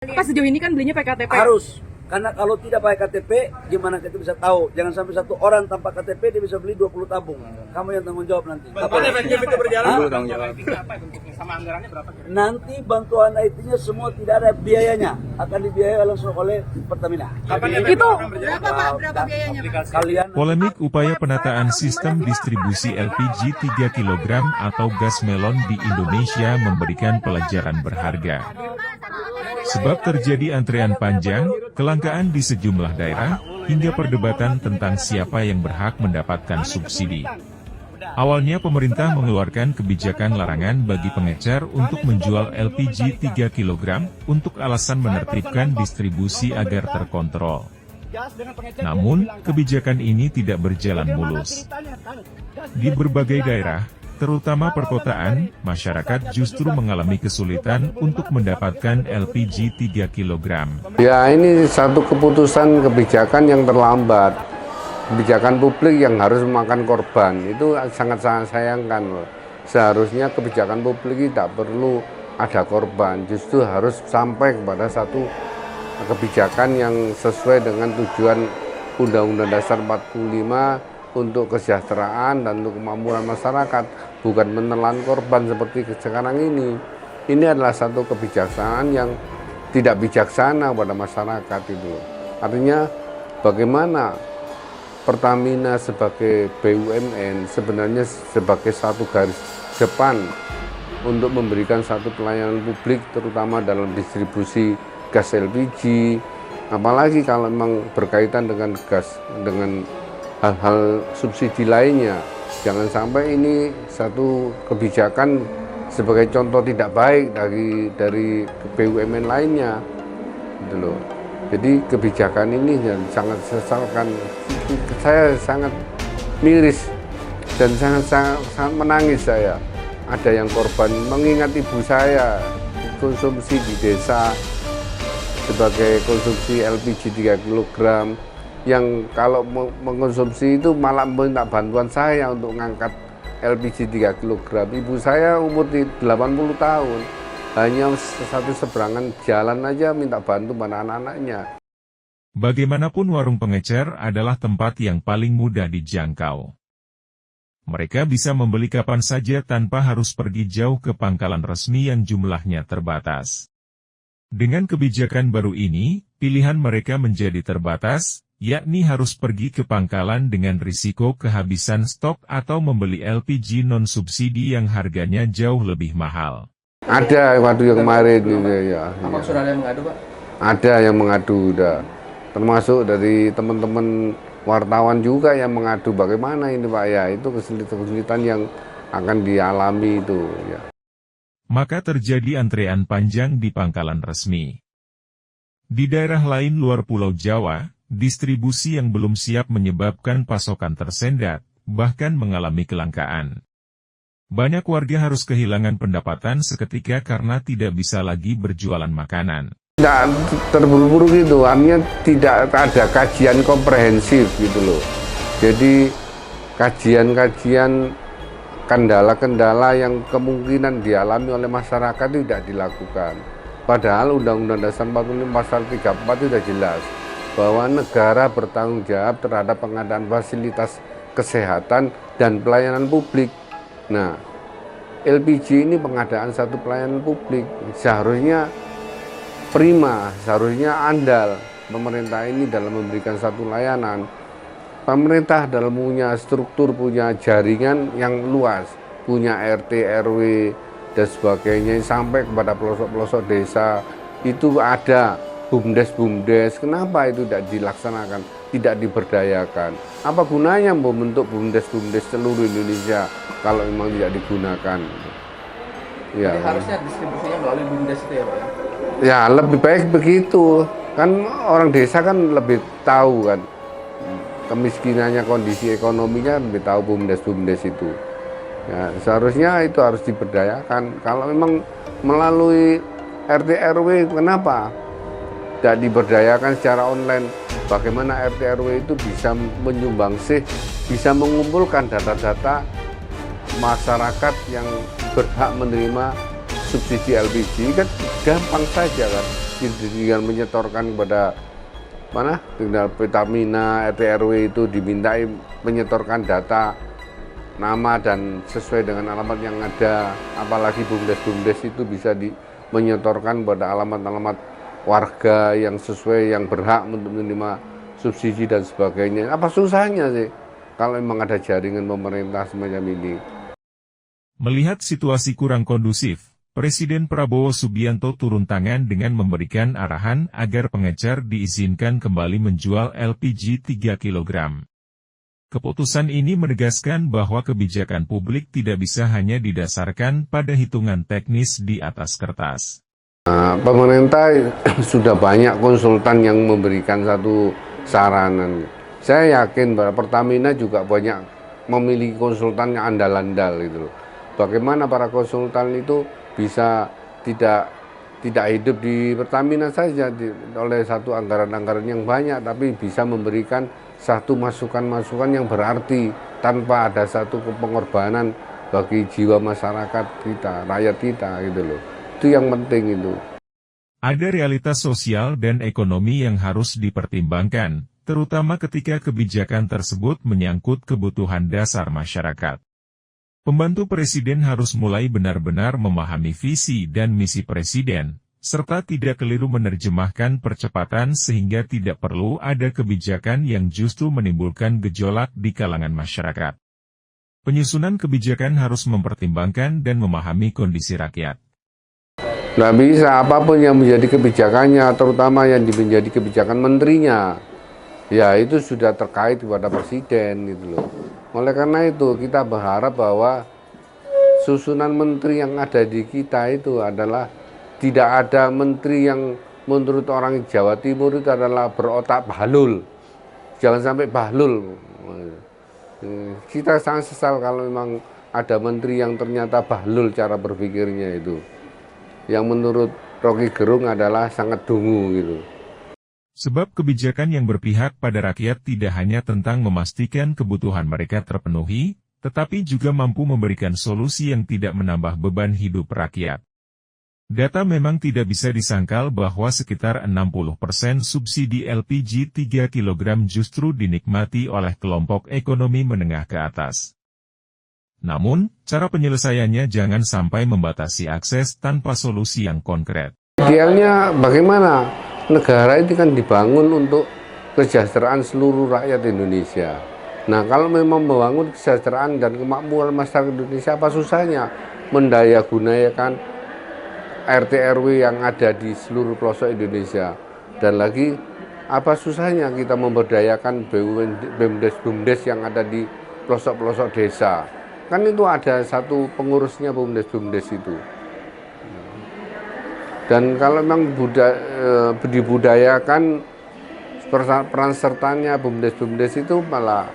Pas sejauh ini kan belinya pakai KTP. Harus, karena kalau tidak pakai KTP, gimana kita bisa tahu? Jangan sampai satu orang tanpa KTP dia bisa beli 20 tabung. Kamu yang tanggung jawab nanti. Kapan efektif itu berjalan? Apa bentuknya sama anggarannya berapa? Nanti bantuan IT-nya semua tidak ada biayanya, akan dibiayai langsung oleh Pertamina. Kapan Itu Berapa Pak? Berapa biayanya Pak? Kalian Polemik upaya penataan sistem distribusi LPG 3 kg atau gas melon di Indonesia memberikan pelajaran berharga. Sebab terjadi antrean panjang, kelangkaan di sejumlah daerah, hingga perdebatan tentang siapa yang berhak mendapatkan subsidi. Awalnya pemerintah mengeluarkan kebijakan larangan bagi pengecer untuk menjual LPG 3 kg untuk alasan menertibkan distribusi agar terkontrol. Namun, kebijakan ini tidak berjalan mulus. Di berbagai daerah, terutama perkotaan, masyarakat justru mengalami kesulitan untuk mendapatkan LPG 3 kg. Ya, ini satu keputusan kebijakan yang terlambat. Kebijakan publik yang harus memakan korban, itu sangat-sangat sayangkan loh. Seharusnya kebijakan publik tidak perlu ada korban, justru harus sampai kepada satu kebijakan yang sesuai dengan tujuan Undang-Undang Dasar 45 untuk kesejahteraan dan untuk kemakmuran masyarakat, bukan menelan korban seperti sekarang ini. Ini adalah satu kebijaksanaan yang tidak bijaksana pada masyarakat itu. Artinya bagaimana Pertamina sebagai BUMN sebenarnya sebagai satu garis depan untuk memberikan satu pelayanan publik terutama dalam distribusi gas LPG, apalagi kalau memang berkaitan dengan gas, dengan hal-hal subsidi lainnya. Jangan sampai ini satu kebijakan sebagai contoh tidak baik dari BUMN lainnya, gitu loh. Jadi kebijakan ini sangat sesalkan. Saya sangat miris dan sangat menangis saya. Ada yang korban, mengingat ibu saya konsumsi di desa sebagai konsumsi LPG 3 kg, yang kalau mengkonsumsi itu malah minta bantuan saya untuk mengangkat LPG 3 kg. Ibu saya umur 80 tahun, hanya satu seberangan jalan aja minta bantu pada anak-anaknya. Bagaimanapun warung pengecer adalah tempat yang paling mudah dijangkau. Mereka bisa membeli kapan saja tanpa harus pergi jauh ke pangkalan resmi yang jumlahnya terbatas. Dengan kebijakan baru ini, pilihan mereka menjadi terbatas, yakni harus pergi ke pangkalan dengan risiko kehabisan stok atau membeli LPG non-subsidi yang harganya jauh lebih mahal. Ada waktu yang kemarin ya. Apa sudah ada yang mengadu Pak? Ada yang mengadu udah. Termasuk dari teman-teman wartawan juga yang mengadu bagaimana ini Pak ya, itu kesulitan yang akan dialami itu ya. Maka terjadi antrean panjang di pangkalan resmi. Di daerah lain luar Pulau Jawa, distribusi yang belum siap menyebabkan pasokan tersendat, bahkan mengalami kelangkaan. Banyak warga harus kehilangan pendapatan seketika karena tidak bisa lagi berjualan makanan. Tidak terburu-buru gitu, artinya tidak ada kajian komprehensif gitu loh. Jadi kajian-kajian kendala-kendala yang kemungkinan dialami oleh masyarakat itu tidak dilakukan. Padahal Undang-Undang Dasar 45 Pasal 34 itu sudah jelas bahwa negara bertanggung jawab terhadap pengadaan fasilitas kesehatan dan pelayanan publik. Nah, LPG ini pengadaan satu pelayanan publik, seharusnya prima, seharusnya andal pemerintah ini dalam memberikan satu layanan. Pemerintah dalam punya struktur, punya jaringan yang luas, punya RT, RW, dan sebagainya, sampai kepada pelosok-pelosok desa, itu ada BUMDes. Kenapa itu tidak dilaksanakan, tidak diberdayakan? Apa gunanya membentuk BUMDes seluruh Indonesia kalau memang tidak digunakan? Ya. Jadi harusnya distribusinya melalui BUMDes itu ya Pak ya? Ya, lebih baik begitu. Kan orang desa kan lebih tahu kan kemiskinannya, kondisi ekonominya, lebih tahu BUMDes itu. Ya, seharusnya itu harus diberdayakan. Kalau memang melalui RT RW, kenapa tidak diberdayakan secara online? Bagaimana RT RW itu bisa menyumbangsih, bisa mengumpulkan data-data masyarakat yang berhak menerima subsidi LPG, kan gampang saja kan. dengan menyetorkan kepada mana tinggal Pertamina, RT RW itu dimintai menyetorkan data nama dan sesuai dengan alamat yang ada, apalagi BUMDes itu bisa menyetorkan pada alamat-alamat warga yang sesuai, yang berhak untuk menerima subsidi dan sebagainya. Apa susahnya sih kalau memang ada jaringan pemerintah semacam ini? Melihat situasi kurang kondusif, Presiden Prabowo Subianto turun tangan dengan memberikan arahan agar pengecer diizinkan kembali menjual LPG 3 kg. Keputusan ini menegaskan bahwa kebijakan publik tidak bisa hanya didasarkan pada hitungan teknis di atas kertas. Pemerintah sudah banyak konsultan yang memberikan satu saranan. Saya yakin bahwa Pertamina juga banyak memiliki konsultan yang andal-andal gitu loh. Bagaimana para konsultan itu bisa tidak hidup di Pertamina saja oleh satu anggaran-anggaran yang banyak, tapi bisa memberikan satu masukan-masukan yang berarti tanpa ada satu pengorbanan bagi jiwa masyarakat kita, rakyat kita gitu loh. Itu yang penting itu. Ada realitas sosial dan ekonomi yang harus dipertimbangkan, terutama ketika kebijakan tersebut menyangkut kebutuhan dasar masyarakat. Pembantu Presiden harus mulai benar-benar memahami visi dan misi Presiden, serta tidak keliru menerjemahkan percepatan sehingga tidak perlu ada kebijakan yang justru menimbulkan gejolak di kalangan masyarakat. Penyusunan kebijakan harus mempertimbangkan dan memahami kondisi rakyat. Nggak bisa apapun yang menjadi kebijakannya, terutama yang menjadi kebijakan menterinya, ya itu sudah terkait kepada Presiden gitu loh. Oleh karena itu kita berharap bahwa susunan menteri yang ada di kita itu adalah tidak ada menteri yang menurut orang Jawa Timur itu adalah berotak bahlul. Jangan sampai bahlul. Kita sangat sesal kalau memang ada menteri yang ternyata bahlul cara berpikirnya itu. Yang menurut Rocky Gerung adalah sangat dungu gitu. Sebab kebijakan yang berpihak pada rakyat tidak hanya tentang memastikan kebutuhan mereka terpenuhi, tetapi juga mampu memberikan solusi yang tidak menambah beban hidup rakyat. Data memang tidak bisa disangkal bahwa sekitar 60% subsidi LPG 3 kg justru dinikmati oleh kelompok ekonomi menengah ke atas. Namun, cara penyelesaiannya jangan sampai membatasi akses tanpa solusi yang konkret. Idealnya bagaimana? Negara itu kan dibangun untuk kesejahteraan seluruh rakyat Indonesia. Nah, kalau memang membangun kesejahteraan dan kemakmuran masyarakat Indonesia, apa susahnya mendayagunakan RT RW yang ada di seluruh pelosok Indonesia? Dan lagi, apa susahnya kita memberdayakan BUMDes yang ada di pelosok-pelosok desa? Kan itu ada satu pengurusnya BUMDes itu. Dan kalau memang dibudayakan peran sertanya BUMDes itu malah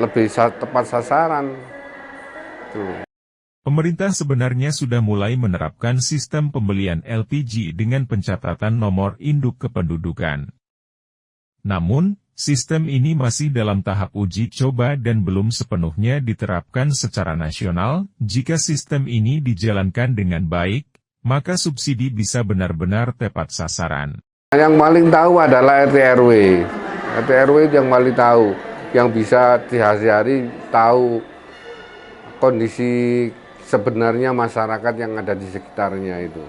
lebih tepat sasaran. Tuh. Pemerintah sebenarnya sudah mulai menerapkan sistem pembelian LPG dengan pencatatan nomor induk kependudukan. Namun, sistem ini masih dalam tahap uji coba dan belum sepenuhnya diterapkan secara nasional. Jika sistem ini dijalankan dengan baik, maka subsidi bisa benar-benar tepat sasaran. Yang paling tahu adalah RT RW. RT RW yang paling tahu, yang bisa di hari-hari tahu kondisi sebenarnya masyarakat yang ada di sekitarnya itu.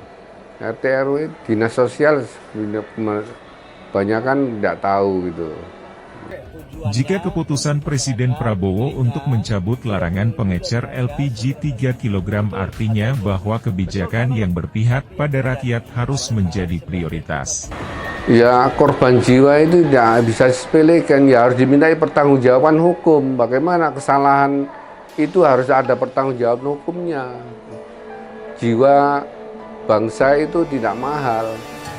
RT RW, dinas sosial banyak kan tidak tahu gitu. Jika keputusan Presiden Prabowo untuk mencabut larangan pengecer LPG 3 kg artinya bahwa kebijakan yang berpihak pada rakyat harus menjadi prioritas. Ya, korban jiwa itu tidak bisa disepelekan, ya harus dimintai pertanggungjawaban hukum. Bagaimana kesalahan itu harus ada pertanggungjawaban hukumnya. Jiwa bangsa itu tidak mahal.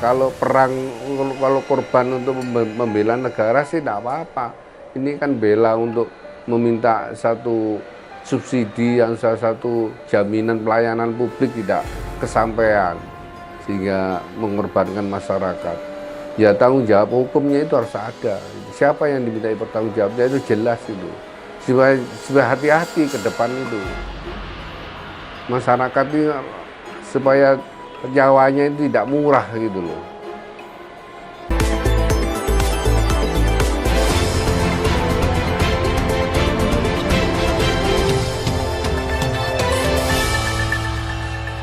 Kalau korban untuk membela negara sih tidak apa-apa. Ini kan bela untuk meminta satu subsidi yang salah satu jaminan pelayanan publik tidak kesampaian sehingga mengorbankan masyarakat. Ya tanggung jawab hukumnya itu harus ada. Siapa yang dimintai bertanggung jawabnya itu jelas itu. Supaya hati-hati ke depan itu. Masyarakat ini supaya nyawanya itu tidak murah gitu loh.